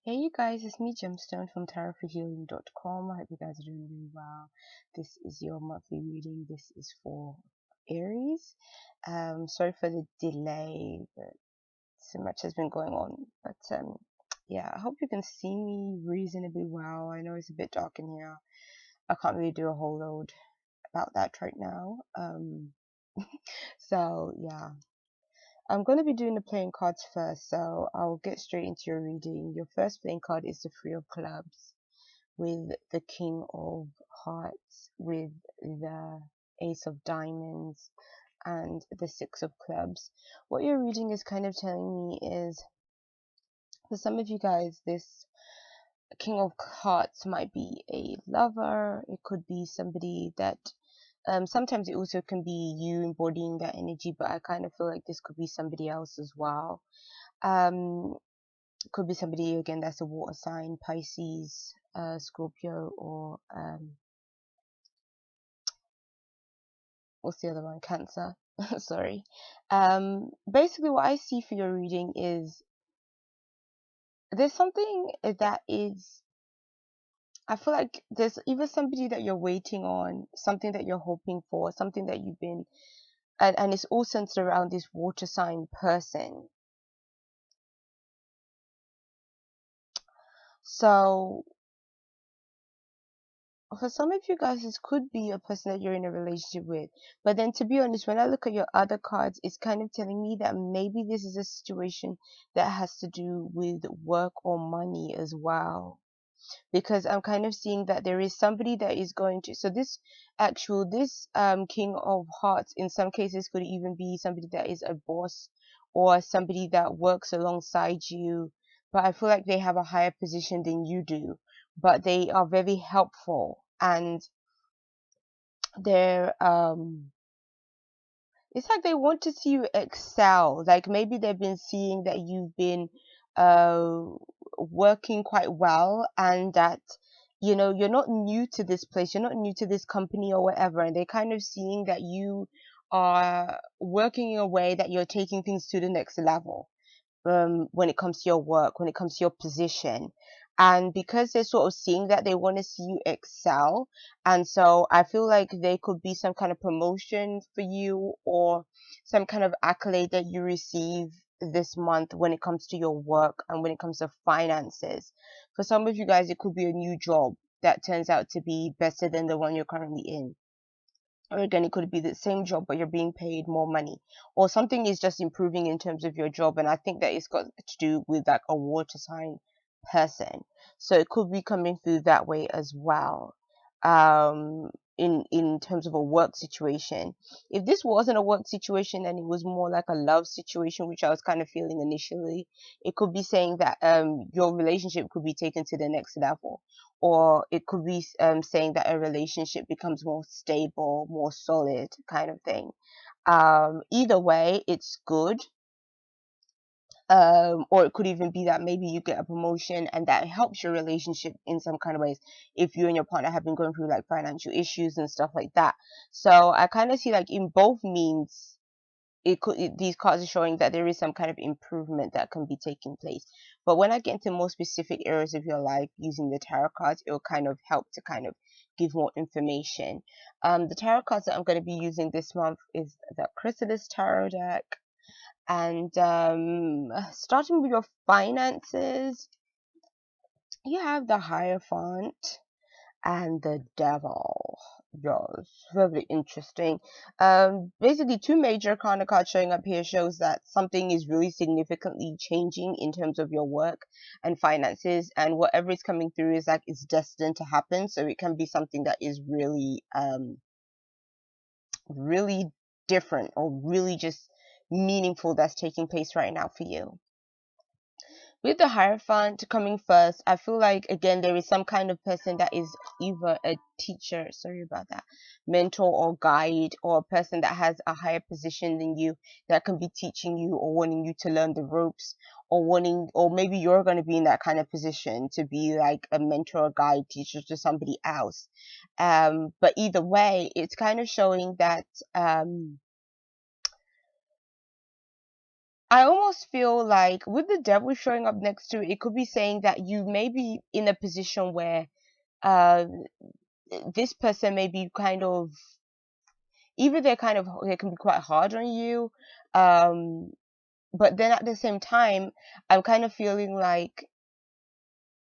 Hey you guys, it's me Gemstone from tarotforhealing.com. I hope you guys are doing really well. This is your monthly reading. This is for Aries. Sorry for the delay, but so much has been going on. But yeah, I hope you can see me reasonably well. I know it's a bit dark in here. I can't really do a whole load about that right now. So yeah. I'm going to be doing the playing cards first, so I'll get straight into your reading. Your first playing card is the Three of Clubs, with the King of Hearts, with the Ace of Diamonds, and the Six of Clubs. What your reading is kind of telling me is, for some of you guys, this King of Hearts might be a lover. It could be somebody that sometimes it also can be you embodying that energy, but I kind of feel like this could be somebody else as well. Um, could be somebody again that's a water sign, Pisces, Scorpio, or what's the other one? Cancer. Sorry. Basically, what I see for your reading is there's something that is. I feel like there's either somebody that you're waiting on, something that you're hoping for, something that you've been, and it's all centered around this water sign person. So for some of you guys, this could be a person that you're in a relationship with. But then, to be honest, when I look at your other cards, it's kind of telling me that maybe this is a situation that has to do with work or money as well. Because I'm kind of seeing that there is somebody that is going to. So this King of Hearts, in some cases, could even be somebody that is a boss or somebody that works alongside you. But I feel like they have a higher position than you do, but they are very helpful, and they're it's like they want to see you excel. Like maybe they've been seeing that you've been uh working quite well, and that you're not new to this place, you're not new to this company or whatever, and they're kind of seeing that you are working in a way that you're taking things to the next level, when it comes to your work, when it comes to your position. And because they're sort of seeing that, they want to see you excel. And so I feel like there could be some kind of promotion for you, or some kind of accolade that you receive this month when it comes to your work and when it comes to finances. For some of you guys, it could be a new job that turns out to be better than the one you're currently in. Or again, it could be the same job, but you're being paid more money, or something is just improving in terms of your job. And I think that it's got to do with like a water sign person. So it could be coming through that way as well. Um, in terms of a work situation. If this wasn't a work situation and it was more like a love situation, which I was kind of feeling initially, it could be saying that your relationship could be taken to the next level, or it could be saying that a relationship becomes more stable, more solid, kind of thing. Either way, it's good. Or it could even be that maybe you get a promotion and that helps your relationship in some kind of ways, if you and your partner have been going through like financial issues and stuff like that. So I kind of see like in both means, these cards are showing that there is some kind of improvement that can be taking place. But when I get into more specific areas of your life using the tarot cards, it will kind of help to kind of give more information. The tarot cards that I'm going to be using this month is the Chrysalis Tarot deck. And starting with your finances, you have the Hierophant and the Devil. Yes, very interesting. Basically, two major kind of cards showing up here shows that something is really significantly changing in terms of your work and finances, and whatever is coming through is like it's destined to happen. So it can be something that is really different, or really just meaningful, that's taking place right now for you. With the Hierophant coming first, I feel like again there is some kind of person that is either a teacher, sorry about that, mentor or guide, or a person that has a higher position than you that can be teaching you or wanting you to learn the ropes, or maybe you're going to be in that kind of position to be like a mentor or guide teacher to somebody else. But either way, it's kind of showing that I almost feel like with the devil showing up next to it, it could be saying that you may be in a position where uh this person may be kind of, either they can be quite hard on you, um but then at the same time I'm kind of feeling like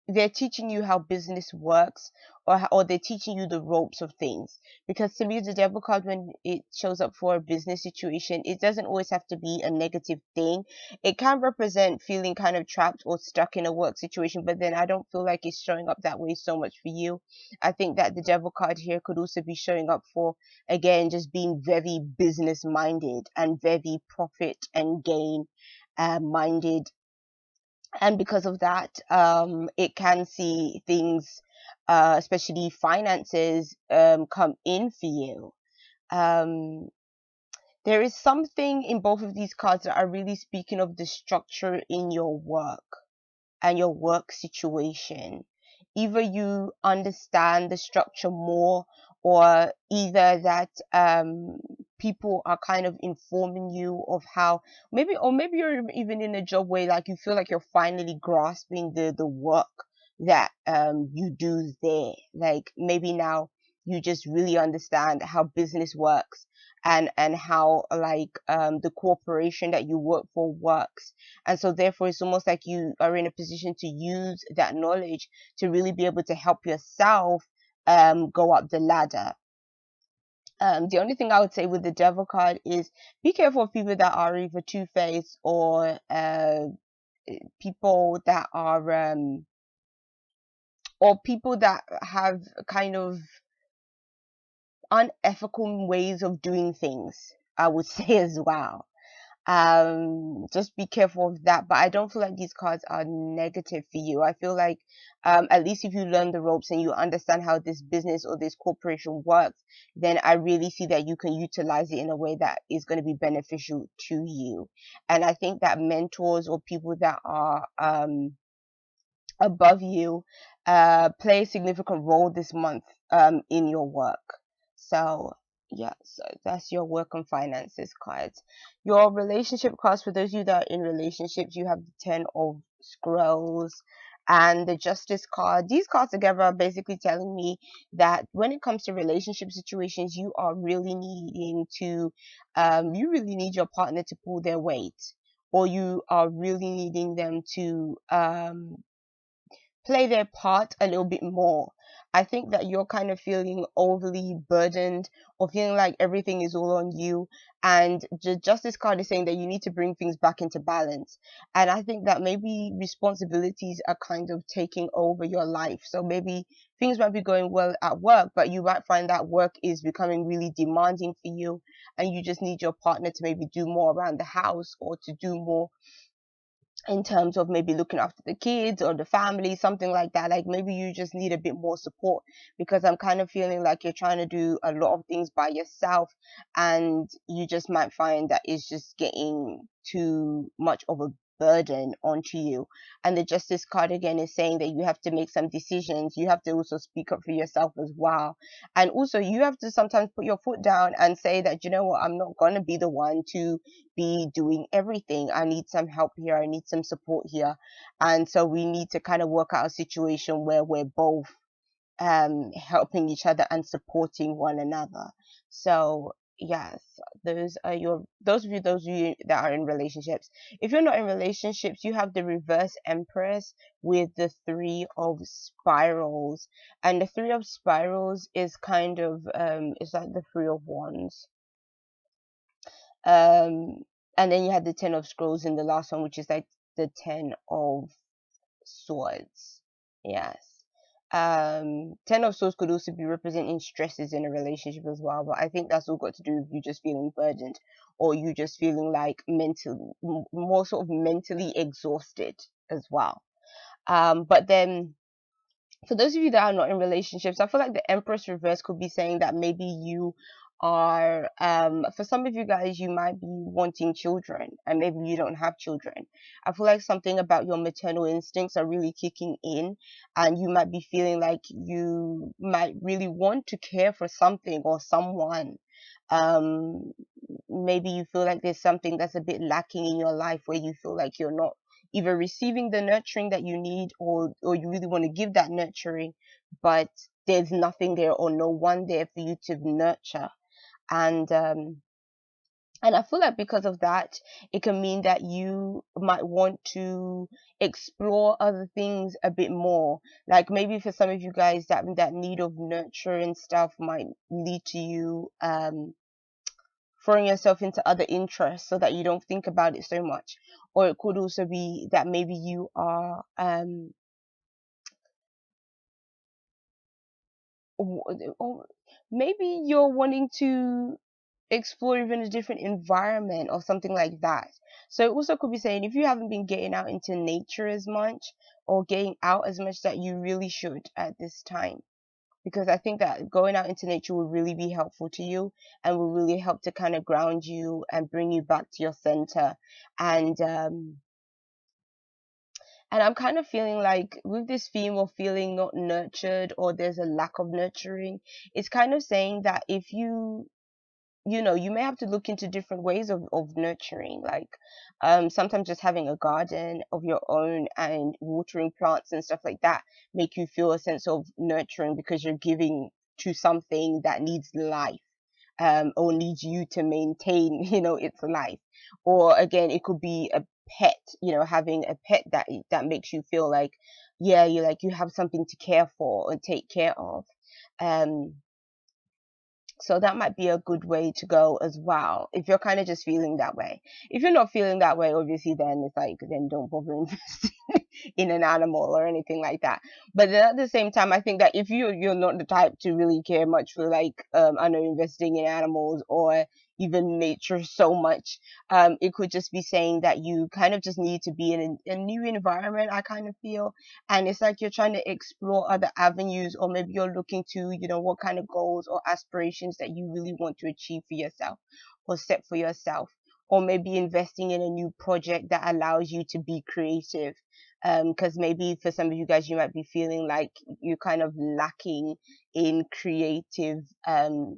they're teaching you how business works, or they're teaching you the ropes of things. Because to me, the devil card, when it shows up for a business situation, it doesn't always have to be a negative thing. It can represent feeling kind of trapped or stuck in a work situation, but then I don't feel like it's showing up that way so much for you. I think that the devil card here could also be showing up for, again, just being very business minded and very profit and gain minded, and because of that, it can see things, especially finances, come in for you. um, there is something in both of these cards that are really speaking of the structure in your work and your work situation. Either you understand the structure more, or either that people are kind of informing you of how, maybe, or maybe you're even in a job where like you feel like you're finally grasping the work that you do there. Like maybe now you just really understand how business works, and how like the corporation that you work for works. And so therefore it's almost like you are in a position to use that knowledge to really be able to help yourself go up the ladder. The only thing I would say with the devil card is be careful of people that are either two-faced, or people that are or people that have kind of unethical ways of doing things, I would say as well. Just be careful of that. But I don't feel like these cards are negative for you. I feel like at least if you learn the ropes and you understand how this business or this corporation works, then I really see that you can utilize it in a way that is going to be beneficial to you. And I think that mentors or people that are above you play a significant role this month in your work. So yeah, so that's your work and finances cards. Your relationship cards, for those of you that are in relationships, you have the 10 of Scrolls and the Justice card. These cards together are basically telling me that when it comes to relationship situations, you are really needing to you really need your partner to pull their weight, or you are really needing them to play their part a little bit more. I think that you're kind of feeling overly burdened, or feeling like everything is all on you. And the Justice card is saying that you need to bring things back into balance. And I think that maybe responsibilities are kind of taking over your life. So maybe things might be going well at work, but you might find that work is becoming really demanding for you. And you just need your partner to maybe do more around the house, or to do more in terms of maybe looking after the kids or the family, something like that. Like maybe you just need a bit more support, because I'm kind of feeling like you're trying to do a lot of things by yourself, and you just might find that it's just getting too much of a burden onto you. And the Justice card again is saying that you have to make some decisions. You have to also speak up for yourself as well. And also you have to sometimes put your foot down and say that, you know what, I'm not going to be the one to be doing everything. I need some help here. I need some support here. And so we need to kind of work out a situation where we're both helping each other and supporting one another. So yes, those of you that are in relationships. If you're not in relationships, you have the reverse Empress with the 3 of Spirals. And the 3 of Spirals is kind of it's like the 3 of Wands. um and then you had the 10 of Scrolls in the last one, which is like the 10 of Swords. Yes. 10 of Swords could also be representing stresses in a relationship as well, but I think that's all got to do with you just feeling burdened, or you just feeling like more sort of mentally exhausted as well. But then for those of you that are not in relationships, I feel like the Empress reverse could be saying that maybe you are, for some of you guys, you might be wanting children, and maybe you don't have children. I feel like something about your maternal instincts are really kicking in, and you might be feeling like you might really want to care for something or someone. um maybe you feel like there's something that's a bit lacking in your life, where you feel like you're not either receiving the nurturing that you need, or you really want to give that nurturing, but there's nothing there or no one there for you to nurture. And I feel like because of that, it can mean that you might want to explore other things a bit more. Like maybe for some of you guys, that need of nurture and stuff might lead to you throwing yourself into other interests so that you don't think about it so much. Or it could also be that maybe you are or maybe you're wanting to explore even a different environment or something like that. So it also could be saying if you haven't been getting out into nature as much, or getting out as much, that you really should at this time. Because I think that going out into nature will really be helpful to you, and will really help to kind of ground you and bring you back to your center. And um and I'm kind of feeling like with this theme of feeling not nurtured, or there's a lack of nurturing, it's kind of saying that if you may have to look into different ways of nurturing, like sometimes just having a garden of your own and watering plants and stuff like that make you feel a sense of nurturing, because you're giving to something that needs life, or needs you to maintain its life. Or again, it could be a pet, having a pet that makes you feel like, yeah, you have something to care for and take care of. um so that might be a good way to go as well, if you're kind of just feeling that way. If you're not feeling that way, obviously, then it's like, then don't bother investing in an animal or anything like that. But then at the same time, I think that if you're not the type to really care much for, like, I know, investing in animals or even nature so much, it could just be saying that you kind of just need to be in a new environment, I kind of feel. And it's like you're trying to explore other avenues, or maybe you're looking to, what kind of goals or aspirations that you really want to achieve for yourself, or set for yourself. Or maybe investing in a new project that allows you to be creative. Because maybe for some of you guys, you might be feeling like you're kind of lacking in creative, in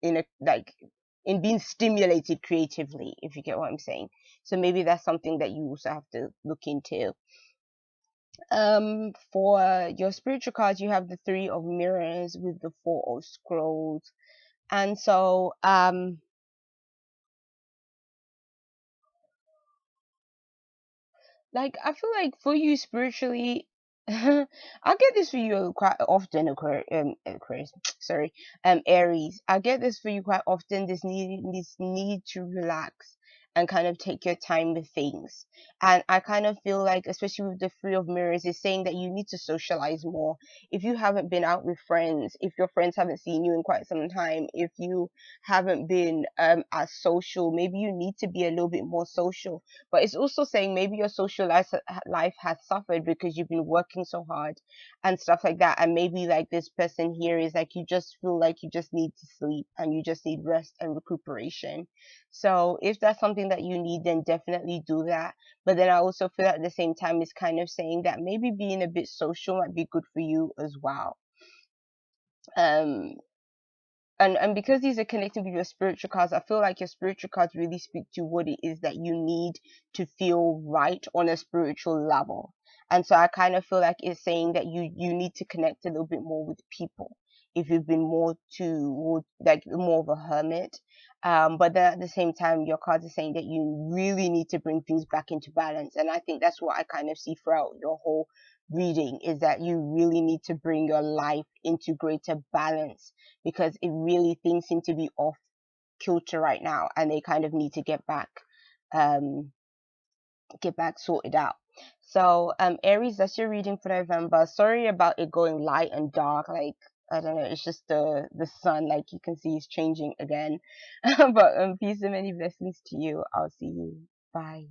a like in being stimulated creatively, if you get what I'm saying. So maybe that's something that you also have to look into. For your spiritual cards, you have the Three of Mirrors with the Four of Scrolls. And so, like, I feel like for you spiritually, I get this for you quite often, Aquarius, sorry, Aries. I get this for you quite often. This need to relax and kind of take your time with things. And I kind of feel like, especially with the Three of Mirrors, is saying that you need to socialize more. If you haven't been out with friends, if your friends haven't seen you in quite some time, if you haven't been as social, maybe you need to be a little bit more social. But it's also saying maybe your social life has suffered because you've been working so hard and stuff like that. And maybe like this person here is like, you just feel like you just need to sleep and you just need rest and recuperation. So if that's something that you need, then definitely do that. But then I also feel at the same time, it's kind of saying that maybe being a bit social might be good for you as well. Um, and because these are connected with your spiritual cards, I feel like your spiritual cards really speak to what it is that you need to feel right on a spiritual level. And so I kind of feel like it's saying that you need to connect a little bit more with people, if you've been like more of a hermit. But then at the same time, your cards are saying that you really need to bring things back into balance. And I think that's what I kind of see throughout your whole reading, is that you really need to bring your life into greater balance, because it really, things seem to be off kilter right now, and they kind of need to um get back sorted out. So Aries, that's your reading for November. Sorry about it going light and dark, like, I don't know, it's just the sun, like you can see, is changing again. But peace and many blessings to you. I'll see you. Bye.